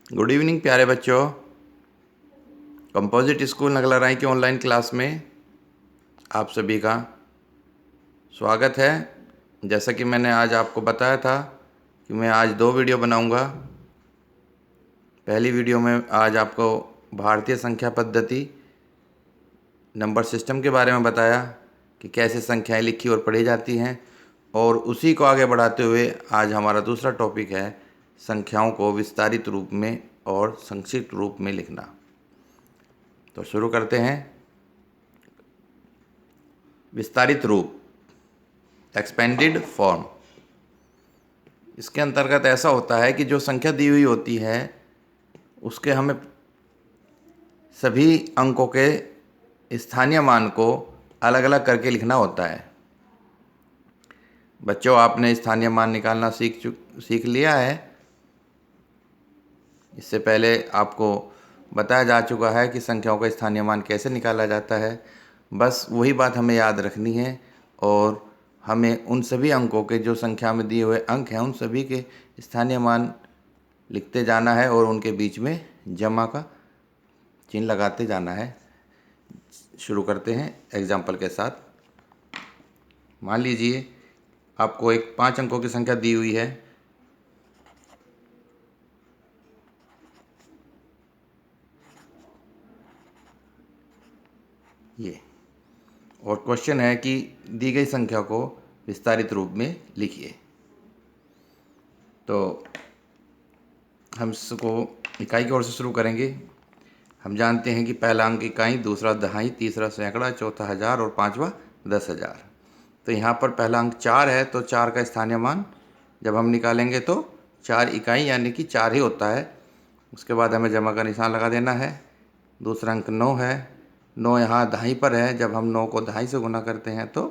Good evening प्यारे बच्चों। Composite school Nagla की ऑनलाइन क्लास में आप सभी का स्वागत है। जैसा कि मैंने आज आपको बताया था कि मैं आज 2 वीडियो बनाऊंगा। पहली वीडियो में आज आपको भारतीय संख्या पद्धति नंबर सिस्टम के बारे में बताया कि कैसे संख्याएं लिखी और पढ़ी जाती हैं, और उसी को आगे बढ़ाते हुए आज हमारा दूसरा टॉपिक है संख्याओं को विस्तारित रूप में और संक्षिप्त रूप में लिखना। तो शुरू करते हैं। विस्तारित रूप, एक्सपेंडेड फॉर्म। इसके अंतर्गत ऐसा होता है कि जो संख्या दी हुई होती है उसके हमें सभी अंकों के स्थानीय मान को अलग अलग करके लिखना होता है। बच्चों, आपने स्थानीय मान निकालना सीख लिया है। इससे पहले आपको बताया जा चुका है कि संख्याओं का स्थानीय मान कैसे निकाला जाता है। बस वही बात हमें याद रखनी है, और हमें उन सभी अंकों के जो संख्या में दिए हुए अंक हैं उन सभी के स्थानीय मान लिखते जाना है और उनके बीच में जमा का चिन्ह लगाते जाना है। शुरू करते हैं एग्जाम्पल के साथ। मान लीजिए आपको एक 5 अंकों की संख्या दी हुई है। ये और क्वेश्चन है कि दी गई संख्या को विस्तारित रूप में लिखिए। तो हम इसको इकाई की ओर से शुरू करेंगे। हम जानते हैं कि पहला अंक इकाई, दूसरा दहाई, तीसरा सैकड़ा, चौथा हज़ार और पांचवा 10,000। तो यहाँ पर पहला अंक 4 है, तो 4 का स्थानीय मान जब हम निकालेंगे तो 4 इकाई यानी कि 4 ही होता है। उसके बाद हमें जमा का निशान लगा देना है। दूसरा अंक 9 है। 9 यहाँ दहाई पर है, जब हम 9 को दहाई से गुना करते हैं तो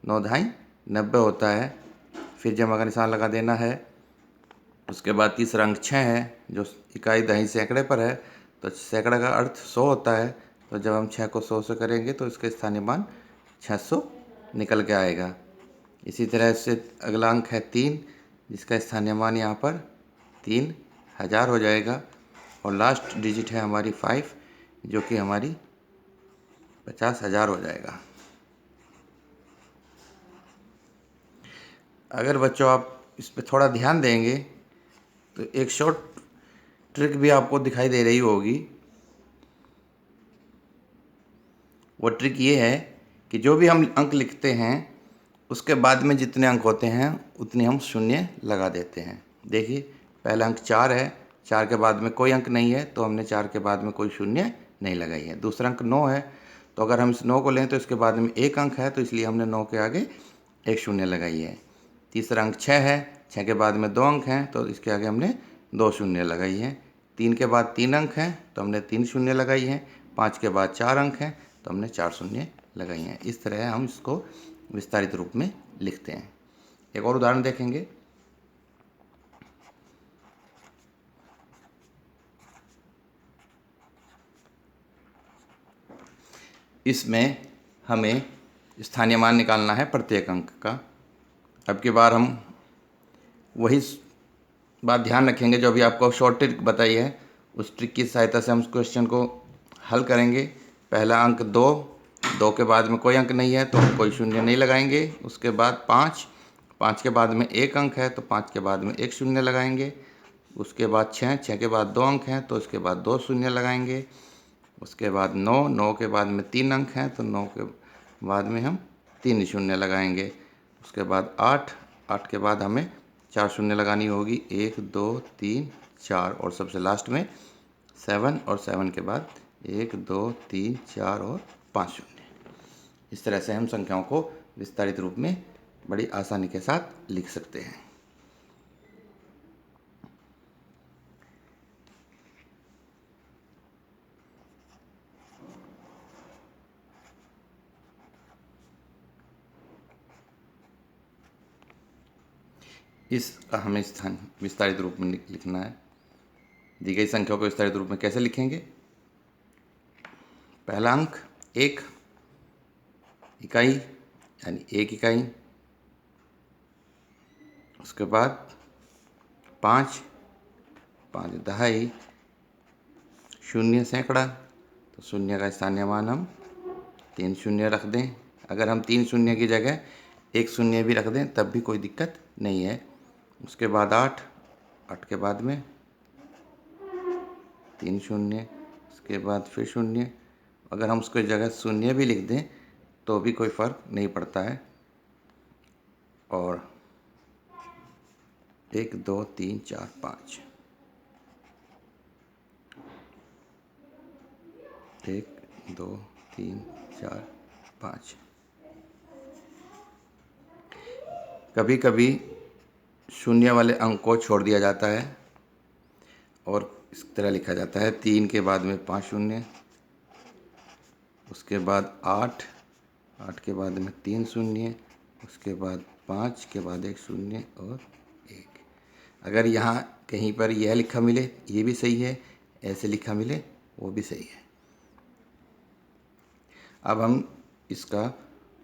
9 दहाई 90 होता है। फिर जमा का निशान लगा देना है। उसके बाद तीसरा अंक 6 है, जो इकाई दहाई सैकड़े पर है, तो सैकड़ा का अर्थ 100 होता है। तो जब हम 6 को 100 से करेंगे तो इसका स्थानीय मान 600 निकल के आएगा। इसी तरह से अगला अंक है 3, जिसका स्थानीय मान यहाँ पर 3,000 हो जाएगा। और लास्ट डिजिट है हमारी 5, जो कि हमारी 50,000 हो जाएगा। अगर बच्चों आप इस पर थोड़ा ध्यान देंगे तो एक शॉर्ट ट्रिक भी आपको दिखाई दे रही होगी। वो ट्रिक ये है कि जो भी हम अंक लिखते हैं उसके बाद में जितने अंक होते हैं उतने हम शून्य लगा देते हैं। देखिए, पहला अंक 4 है, 4 के बाद में कोई अंक नहीं है तो हमने 4 के बाद में कोई शून्य नहीं लगाई है। दूसरा अंक 9 है, तो अगर हम इस 9 को लें तो इसके बाद में एक अंक है, तो इसलिए हमने 9 के आगे एक शून्य लगाई है। तीसरा अंक 6 है, 6 के बाद में 2 अंक हैं तो इसके आगे हमने 2 शून्य लगाई है। 3 के बाद 3 अंक हैं तो हमने 3 शून्य लगाई हैं। 5 के बाद 4 अंक हैं तो हमने 4 शून्य लगाई हैं। इस तरह हम इसको विस्तारित रूप में लिखते हैं। एक और उदाहरण देखेंगे। इसमें हमें स्थानीय मान निकालना है प्रत्येक अंक का। अब की बार हम वही बात ध्यान रखेंगे जो अभी आपको शॉर्ट ट्रिक बताई है, उस ट्रिक की सहायता से हम उस क्वेश्चन को हल करेंगे। पहला अंक 2, 2 के बाद में कोई अंक नहीं है तो हम कोई शून्य नहीं लगाएंगे। उसके बाद 5, 5 के बाद में एक अंक है तो 5 के बाद में एक शून्य लगाएंगे। उसके बाद 6, 6 के बाद 2 अंक हैं तो उसके बाद 2 शून्य लगाएंगे। उसके बाद 9, 9 के बाद में 3 अंक हैं तो 9 के बाद में हम 3 शून्य लगाएंगे। उसके बाद 8, 8 के बाद हमें 4 शून्य लगानी होगी, 1 2 3 4, और सबसे लास्ट में 7, और 7 के बाद 1 2 3 4 और 5 शून्य। इस तरह से हम संख्याओं को विस्तारित रूप में बड़ी आसानी के साथ लिख सकते हैं। इसका हमें स्थान विस्तारित रूप में लिखना है। दी गई संख्याओं को विस्तारित रूप में कैसे लिखेंगे? पहला अंक 1 इकाई यानी 1 इकाई। उसके बाद 5, 5 दहाई, शून्य सैकड़ा, तो शून्य का स्थानीय मान हम 3 शून्य रख दें। अगर हम 3 शून्य की जगह 1 शून्य भी रख दें तब भी कोई दिक्कत नहीं है। उसके बाद 8, 8 के बाद में 3 शून्य, उसके बाद फिर शून्य। अगर हम उसको जगह शून्य भी लिख दें तो भी कोई फ़र्क नहीं पड़ता है। और 1 2 3 4 5, 1 2 3 4 5। कभी कभी शून्य वाले अंक को छोड़ दिया जाता है और इस तरह लिखा जाता है 3 के बाद में 5 शून्य, उसके बाद 8, 8 के बाद में 3 शून्य, उसके बाद 5 के बाद 1 शून्य और 1। अगर यहाँ कहीं पर यह लिखा मिले ये भी सही है, ऐसे लिखा मिले वो भी सही है। अब हम इसका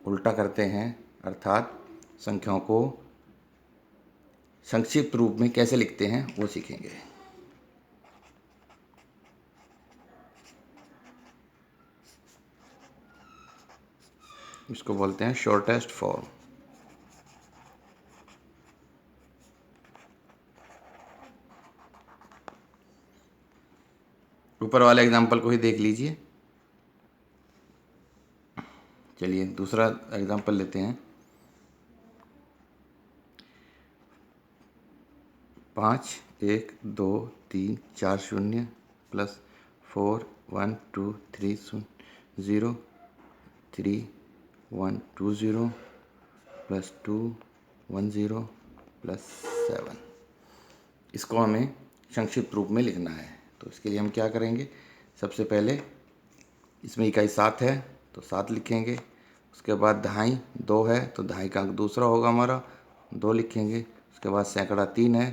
उल्टा करते हैं, अर्थात संख्याओं को संक्षिप्त रूप में कैसे लिखते हैं वो सीखेंगे। इसको बोलते हैं शॉर्टेस्ट फॉर्म। ऊपर वाले एग्जाम्पल को ही देख लीजिए। चलिए दूसरा एग्जाम्पल लेते हैं। 5 1 2 3 4 शून्य प्लस 4 1 2 3 0 3 1 2 0 प्लस 2 1 0 प्लस 7। इसको हमें संक्षिप्त रूप में लिखना है। तो इसके लिए हम क्या करेंगे, सबसे पहले इसमें इकाई 7 है तो 7 लिखेंगे। उसके बाद दहाई 2 है तो दहाई का अंक दूसरा होगा हमारा, 2 लिखेंगे। उसके बाद सैकड़ा 3 है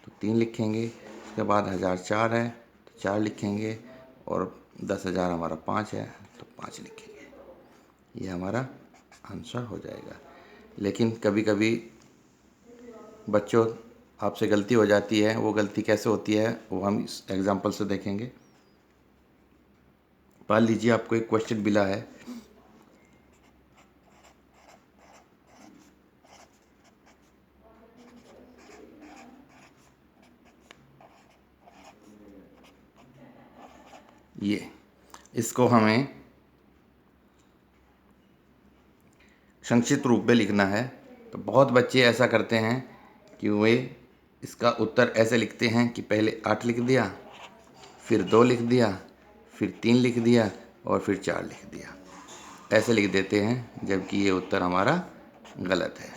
तो 3 लिखेंगे। उसके बाद 1000 4 है तो 4 लिखेंगे। और 10,000 हमारा 5 है तो 5 लिखेंगे। ये हमारा आंसर हो जाएगा। लेकिन कभी कभी बच्चों आपसे गलती हो जाती है, वो गलती कैसे होती है वो हम इस एग्जाम्पल से देखेंगे। मान लीजिए आपको एक क्वेश्चन मिला है, ये इसको हमें संक्षिप्त रूप में लिखना है। तो बहुत बच्चे ऐसा करते हैं कि वे इसका उत्तर ऐसे लिखते हैं कि पहले 8 लिख दिया, फिर 2 लिख दिया, फिर 3 लिख दिया और फिर 4 लिख दिया। ऐसे लिख देते हैं, जबकि ये उत्तर हमारा गलत है।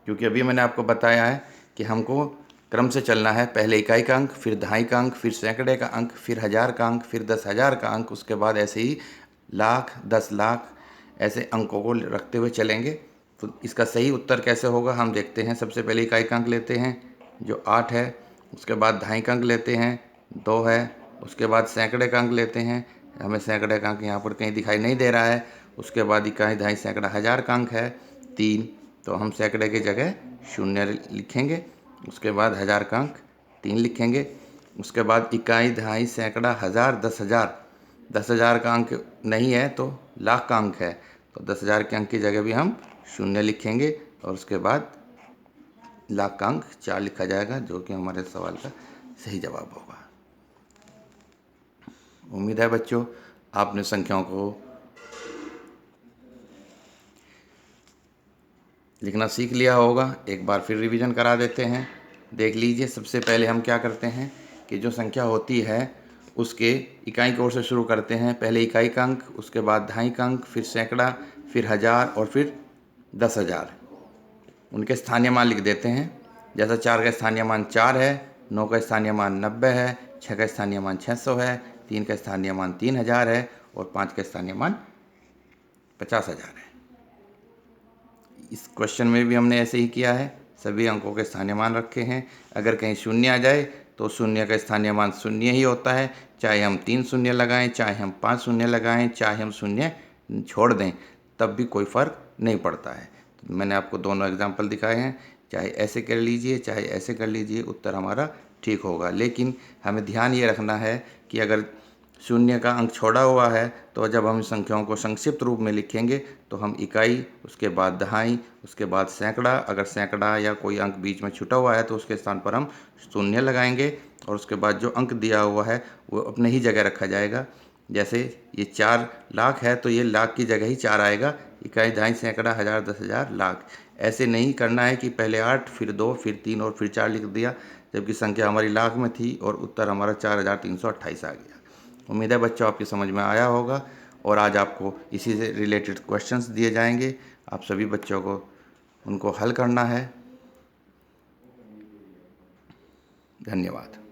क्योंकि अभी मैंने आपको बताया है कि हमको क्रम से चलना है। पहले इकाई का अंक, फिर दहाई का अंक, फिर सैकड़े का अंक, फिर 1000 का अंक, फिर 10,000 का अंक, उसके बाद ऐसे ही लाख, 10 लाख, ऐसे अंकों को रखते हुए चलेंगे। तो इसका सही उत्तर कैसे होगा हम देखते हैं। सबसे पहले इकाई का अंक लेते हैं जो 8 है, उसके बाद दहाई का अंक लेते हैं 2 है, उसके बाद सैकड़े का अंक लेते हैं, हमें सैकड़े का अंक यहाँ पर कहीं दिखाई नहीं दे रहा है। उसके बाद इकाई, दहाई, सैकड़ा, 1000 का अंक है 3, तो हम सैकड़े की जगह 0 लिखेंगे। उसके बाद 1000 का अंक 3 लिखेंगे। उसके बाद इकाई, दहाई, सैकड़ा, 1000, 10,000, 10,000 का अंक नहीं है तो लाख का अंक है, तो 10,000 के अंक की जगह भी हम 0 लिखेंगे। और उसके बाद लाख का अंक 4 लिखा जाएगा, जो कि हमारे सवाल का सही जवाब होगा। उम्मीद है बच्चों आपने संख्याओं को लिखना सीख लिया होगा। एक बार फिर रिवीजन करा देते हैं, देख लीजिए। सबसे पहले हम क्या करते हैं कि जो संख्या होती है उसके इकाई की ओर से शुरू करते हैं। पहले इकाई का अंक, उसके बाद दहाई का अंक, फिर सैकड़ा, फिर 1000 और फिर 10,000। उनके स्थानीय मान लिख देते हैं। जैसा 4 का स्थानीय मान 4 है, 9 का स्थानीय मान 90 है, 6 का स्थानीय मान 600 है, 3 का स्थानीय मान 3000 है और 5 का स्थानीय मान 50,000 है। इस क्वेश्चन में भी हमने ऐसे ही किया है, सभी अंकों के स्थानीय मान रखे हैं। अगर कहीं शून्य आ जाए तो शून्य का स्थानीय मान शून्य ही होता है, चाहे हम 3 शून्य लगाएं, चाहे हम 5 शून्य लगाएं, चाहे हम शून्य छोड़ दें, तब भी कोई फ़र्क नहीं पड़ता है। तो मैंने आपको दोनों एग्जाम्पल दिखाए हैं, चाहे ऐसे कर लीजिए चाहे ऐसे कर लीजिए, उत्तर हमारा ठीक होगा। लेकिन हमें ध्यान ये रखना है कि अगर शून्य का अंक छोड़ा हुआ है तो जब हम संख्याओं को संक्षिप्त रूप में लिखेंगे तो हम इकाई, उसके बाद दहाई, उसके बाद सैकड़ा, अगर सैकड़ा या कोई अंक बीच में छूटा हुआ है तो उसके स्थान पर हम शून्य लगाएंगे और उसके बाद जो अंक दिया हुआ है वो अपने ही जगह रखा जाएगा। जैसे ये 4 लाख है तो ये लाख की जगह ही 4 आएगा। इकाई, दहाई, सैकड़ा, हज़ार, 10,000, लाख। ऐसे नहीं करना है कि पहले 8 फिर 2 फिर 3 और फिर 4 लिख दिया, जबकि संख्या हमारी लाख में थी और उत्तर हमारा 4,328 आ गया। उम्मीद है बच्चों आपकी समझ में आया होगा और आज आपको इसी से रिलेटेड क्वेश्चंस दिए जाएंगे। आप सभी बच्चों को उनको हल करना है। धन्यवाद।